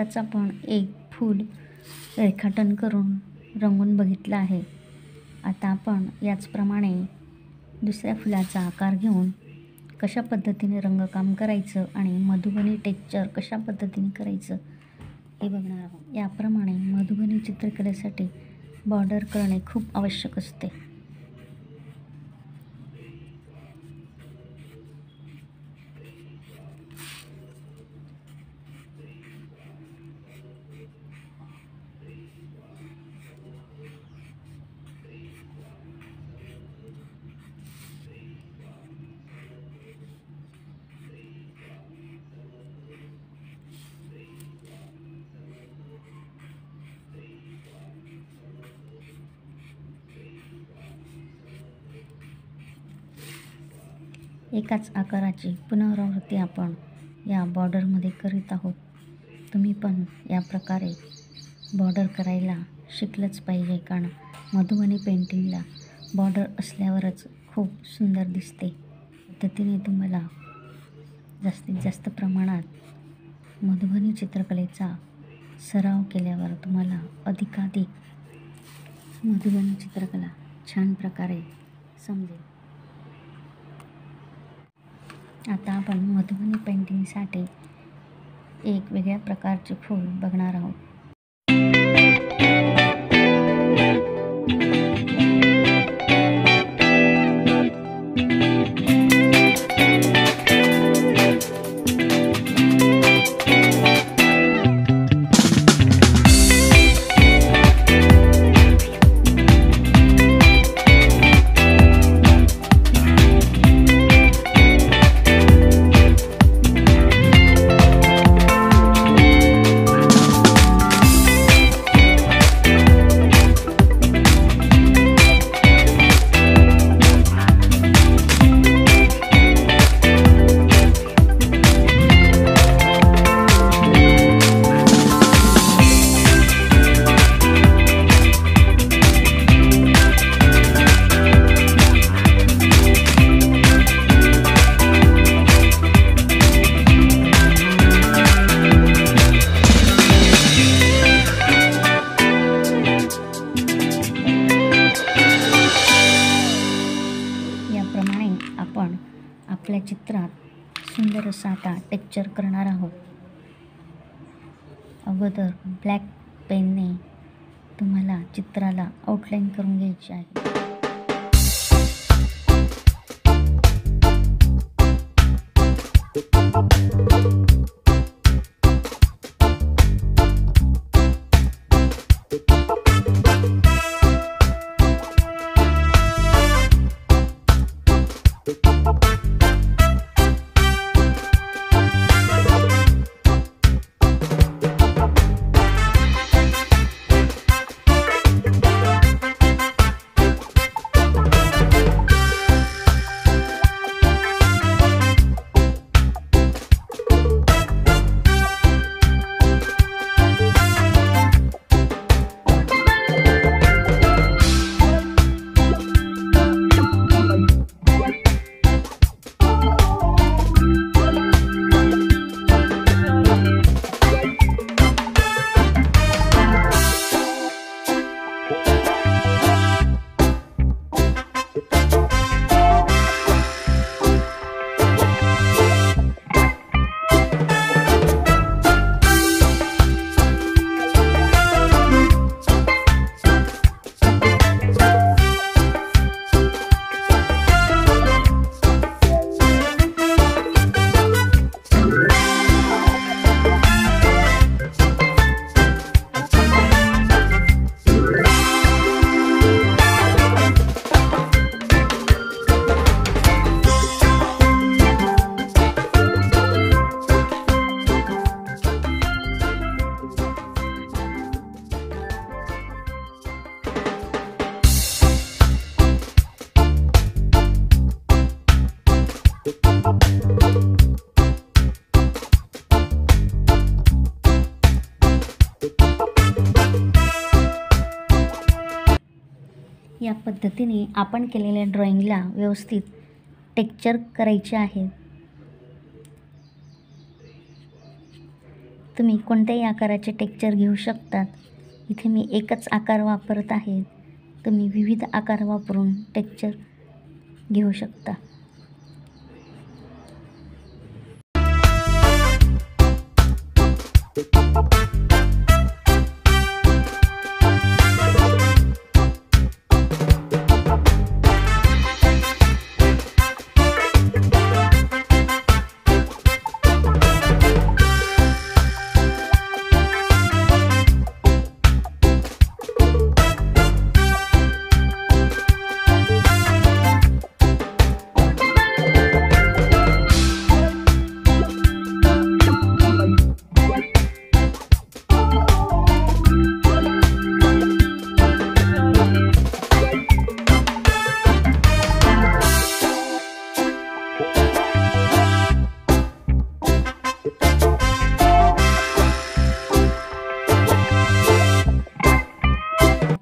आत्ताच आपण एक फूल रेखाटन करून रंगवून बघितलं आहे। आता आपण याचप्रमाणे दुसऱ्या फुलाचा आकार घेऊन कशा पद्धतीने रंगकाम करायचं आणि मधुबनी टेक्स्चर कशा पद्धतीने करायचं हे बघणार आहोत। याप्रमाणे मधुबनी चित्रकलेसाठी बॉर्डर करणे खूप आवश्यक असते। एकाच आकाराची पुनरावृत्ती आपण या बॉर्डरमध्ये करीत आहोत। तुम्ही पण या प्रकारे बॉर्डर करायला शिकलंच पाहिजे, कारण मधुबनी पेंटिंगला बॉर्डर असल्यावरच खूप सुंदर दिसते। पद्धतीने तुम्हाला जास्तीत जास्त प्रमाणात मधुबनी चित्रकलेचा सराव केल्यावर तुम्हाला अधिकाधिक मधुबनी चित्रकला छान प्रकारे समजेल। आता आपण मधुबनी पेंटिंगसाठी एक वेगळ्या प्रकारचे फूल बघणार आहोत। आपण आपल्या चित्रात सुंदर असा आता टेक्स्चर करणार आहोत। अगोदर ब्लॅक पेनने तुम्हाला चित्राला आउटलाईन करून घ्यायची आहे। या पद्धतीने आपण केलेल्या ड्रॉइंगला व्यवस्थित टेक्स्चर करायचे आहे। तुम्ही कोणत्याही आकाराचे टेक्स्चर घेऊ शकतात. इथे मी एकच आकार वापरत आहे. तुम्ही विविध आकार वापरून टेक्स्चर घेऊ शकता.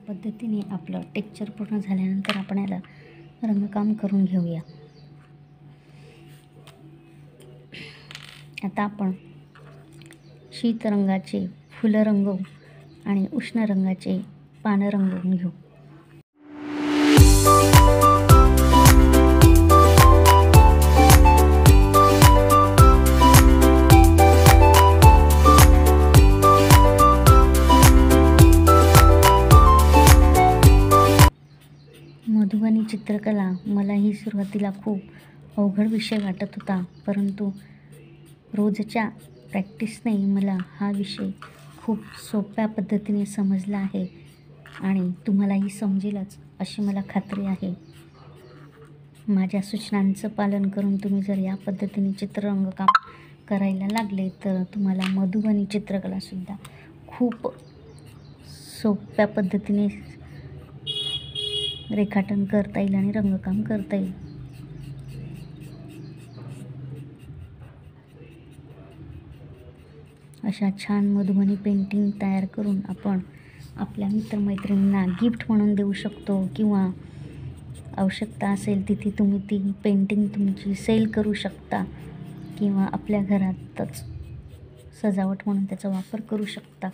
पद्धतीने आपलं टेक्स्चर पूर्ण झाल्यानंतर आपण याला रंगकाम करून घेऊया. आता आपण शीत रंगाचे फुलं रंगवू आणि उष्ण रंगाचे पानं रंगवून घेऊ. मधुबनी चित्रकला मलाही सुरुवातीला खूप अवघड विषय वाटत होता, परंतु रोजच्या प्रॅक्टिसने मला हा विषय खूप सोप्या पद्धतीने समजला आहे आणि तुम्हालाही समजेलच अशी मला खात्री आहे. माझ्या सूचनांचं पालन करून तुम्ही जर या पद्धतीने चित्ररंगकाम करायला लागले तर तुम्हाला मधुबनी चित्रकलासुद्धा खूप सोप्या पद्धतीने रेखाटन करता येईल आणि रंगकाम करता येईल. अशा छान मधुबनी पेंटिंग तयार करून आपण आपल्या मित्रमैत्रिणींना गिफ्ट म्हणून देऊ शकतो किंवा आवश्यकता असेल तिथे तुम्ही ती पेंटिंग तुमची सेल करू शकता किंवा आपल्या घरातच सजावट म्हणून त्याचा वापर करू शकता.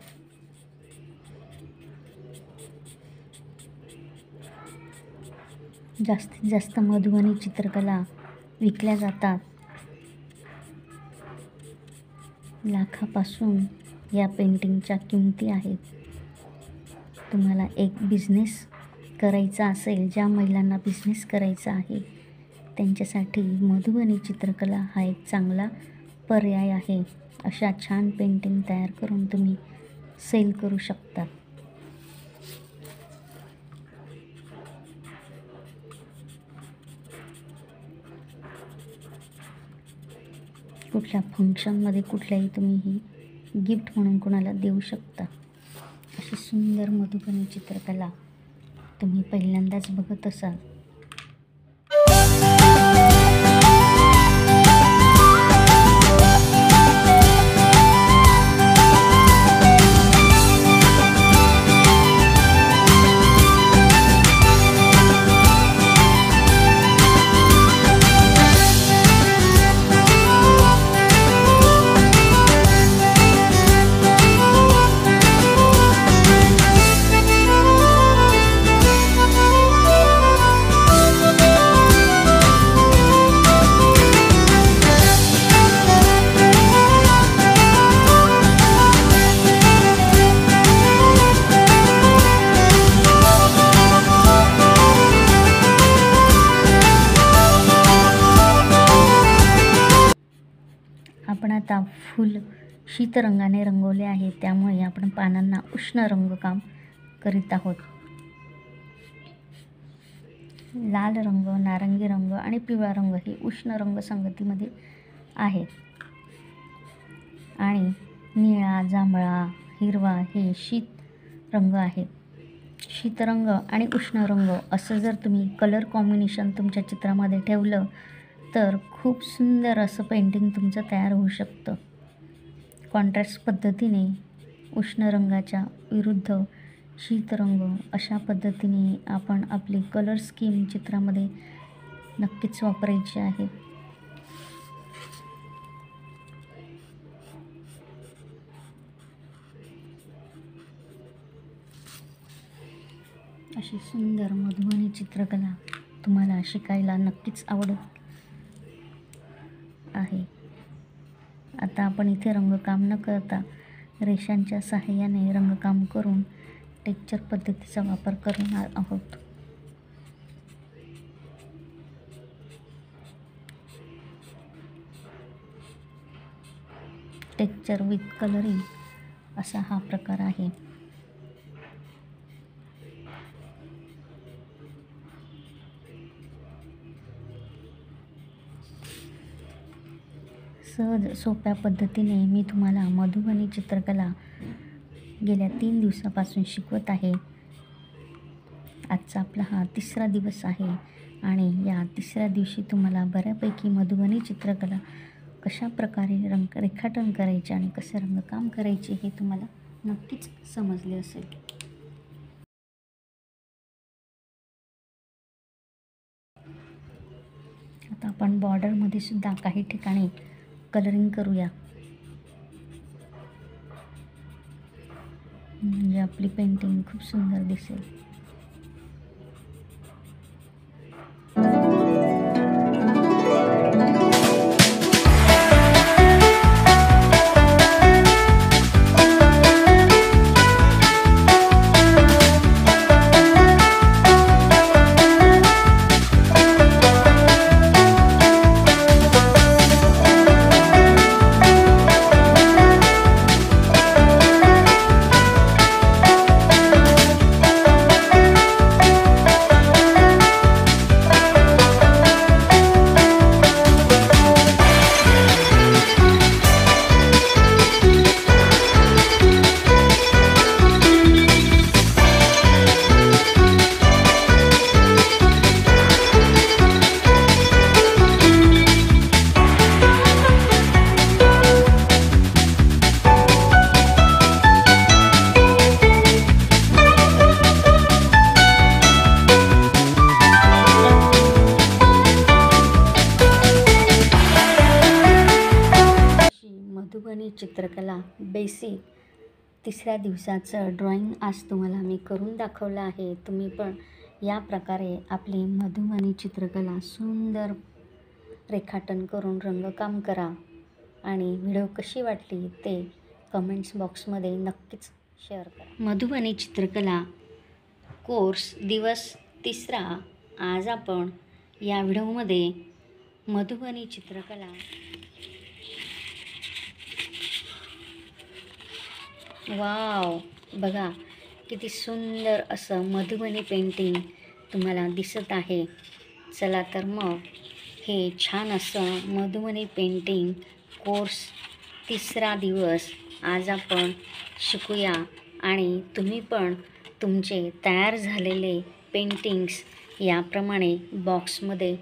जास्तीत जास्त मधुबनी चित्रकला विकल्या जातात. लाखापासून या पेंटिंगच्या किमती आहेत. तुम्हाला एक बिझनेस करायचा असेल, ज्या महिलांना बिझनेस करायचा आहे त्यांच्यासाठी मधुबनी चित्रकला हा एक चांगला पर्याय आहे. अशा छान पेंटिंग तयार करून तुम्ही सेल करू शकता. कुठल्या फंक्शनमध्ये कुठल्याही तुम्ही ही गिफ्ट म्हणून कोणाला देऊ शकता. अशी सुंदर मधुबनी चित्रकला तुम्ही पहिल्यांदाच बघत असाल. आपण आता फूल शीतरंगाने रंगवले आहे, त्यामुळे आपण पानांना उष्ण रंगकाम करीत आहोत. लाल रंग, नारंगी रंग आणि पिवळा रंग हे उष्ण रंग संगतीमध्ये आहेत आणि निळा, जांभळा, हिरवा हे शीत रंग आहेत. शीतरंग आणि उष्ण रंग असं जर तुम्ही कलर कॉम्बिनेशन तुमच्या चित्रामध्ये ठेवलं तर खूप सुंदर असं पेंटिंग तुमचं तयार होऊ शकतं. कॉन्ट्रास्ट पद्धतीने उष्ण रंगाच्या विरुद्ध शीतरंग अशा पद्धतीने आपण आपली कलर स्कीम चित्रामध्ये नक्कीच वापरायची आहे. अशी सुंदर मधुबनी चित्रकला तुम्हाला शिकायला नक्कीच आवडत आहे. आता आपण इथे रंगकाम न करता रेषांच्या सहाय्याने रंगकाम करून टेक्स्चर पद्धतीचा वापर करणार आहोत. टेक्स्चर विथ कलरिंग असा हा प्रकार आहे. सहज सोप्या पद्धतीने मी तुम्हाला मधुबनी चित्रकला गेल्या 3 दिवसापासून शिकवत आहे. आजचा आपला हा 3रा दिवस आहे आणि या 3ऱ्या दिवशी तुम्हाला बऱ्यापैकी मधुबनी चित्रकला कशा प्रकारे रेखाटन करायचे आणि कसे रंगकाम करायचे हे तुम्हाला नक्कीच समजले असेल. आता आपण बॉर्डरमध्ये सुद्धा काही ठिकाणी कलरिंग करूया, म्हणजे आपली पेंटिंग खूप सुंदर दिसेल. मधुबनी चित्रकला बेसिक 3ऱ्या दिवसाचं ड्रॉइंग आज तुम्हाला मी करून दाखवलं आहे. तुम्ही पण या प्रकारे आपली मधुबनी चित्रकला सुंदर रेखाटन करून रंगकाम करा आणि व्हिडिओ कशी वाटली ते कमेंट्स बॉक्समध्ये नक्कीच शेअर करा. मधुबनी चित्रकला कोर्स दिवस 3रा. आज आपण या व्हिडिओमध्ये मधुबनी चित्रकला वाव, बघा किती सुंदर असं मधुबनी पेंटिंग तुम्हाला दिसत आहे. चला तर मग हे छान असं मधुबनी पेंटिंग कोर्स 3रा दिवस आज आपण शिकूया आणि तुम्ही पण तुमचे तयार झालेले पेंटिंग्स याप्रमाणे बॉक्समध्ये